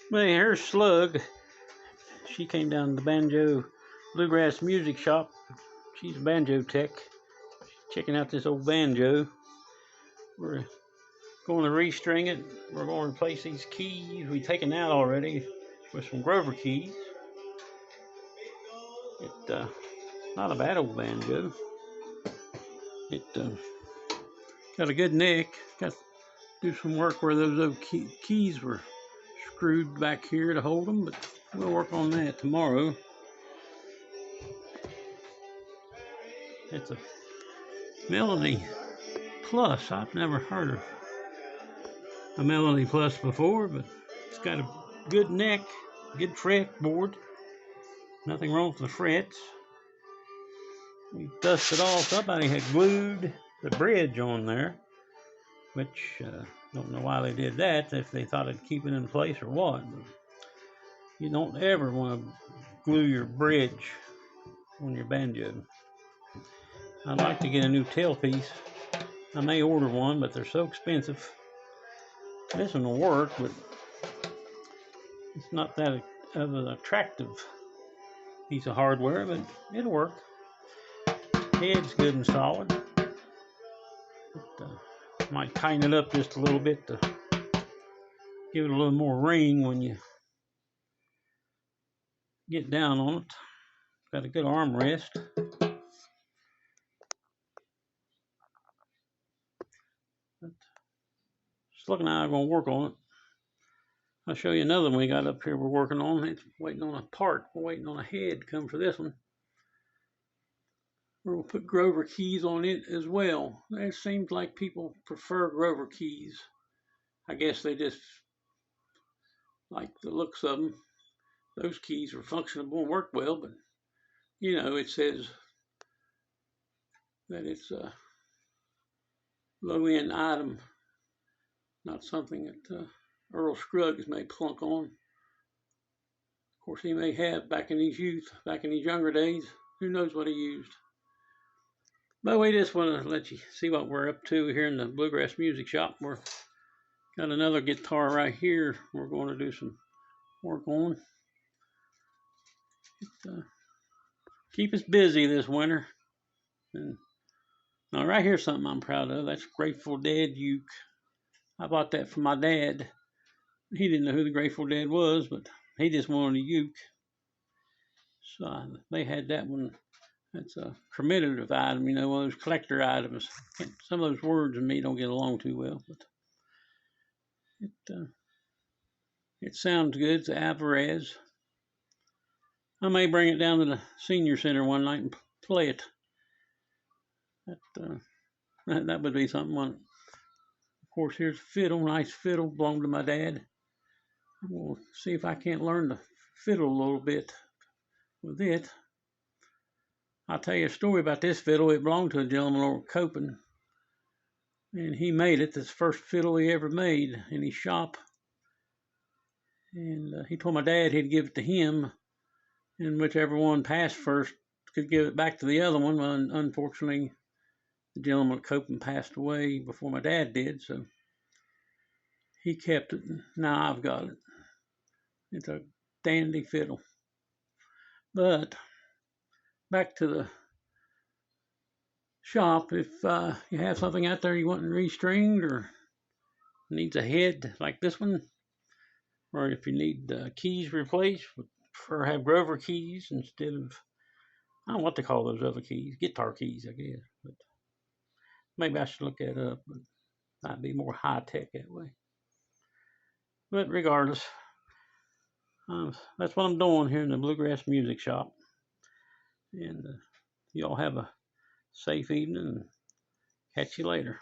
Well, here's Slug. She came down to the banjo Bluegrass music shop. She's a banjo tech. Checking out this old banjo. We're going to restring it. We're going to replace these keys we've taken out already with some Grover keys. It's not a bad old banjo. It got a good neck. Got to do some work where those old keys were screwed back here to hold them, but we'll work on that tomorrow. It's a Melody Plus. I've never heard of a Melody Plus before, but it's got a good neck, good fretboard. Nothing wrong with the frets. We dusted off. Somebody had glued the bridge on there, which don't know why they did that, if they thought it'd keep it in place or what. But you don't ever want to glue your bridge on your banjo. I'd like to get a new tailpiece. I may order one, but they're so expensive. This one will work, but it's not that of an attractive piece of hardware, but it'll work. Head's good and solid. Might tighten it up just a little bit to give it a little more ring when you get down on it. Got a good armrest. Slug and I are going to work on it. I'll show you another one we got up here we're working on. It's waiting on a part. We're waiting on a head to come for this one. We'll put Grover keys on it as well. It seems like people prefer Grover keys. I guess they just like the looks of them. Those keys are functional and work well, but you know, it says that it's a low-end item, not something that Earl Scruggs may plunk on. Of course, he may have back in his youth, back in his younger days. Who knows what he used? But we just want to let you see what we're up to here in the Bluegrass Music Shop. We're got another guitar right here we're going to do some work on. Keep us busy this winter. And now right here's something I'm proud of. That's Grateful Dead uke. I bought that from my dad. He didn't know who the Grateful Dead was, but he just wanted a uke. So they had that one. That's a commemorative item, you know, one of those collector items. Some of those words and me don't get along too well, but it sounds good. It's Alvarez. I may bring it down to the senior center one night and play it. That would be something. Of course, here's a fiddle, nice fiddle, belonged to my dad. I'm going to see if I can't learn to fiddle a little bit with it. I'll tell you a story about this fiddle. It belonged to a gentleman over Copen, and he made it. This first fiddle he ever made in his shop. And he told my dad he'd give it to him, and whichever one passed first could give it back to the other one. Well, unfortunately, the gentleman at Copen passed away before my dad did, so he kept it. Now I've got it. It's a dandy fiddle. But back to the shop. If you have something out there you want restringed or needs a head like this one, or if you need keys replaced, prefer have Grover keys instead of, I don't know what to call those other keys, guitar keys, I guess. But maybe I should look that up. But might be more high tech that way. But regardless, that's what I'm doing here in the Bluegrass Music Shop. And y'all have a safe evening and catch you later.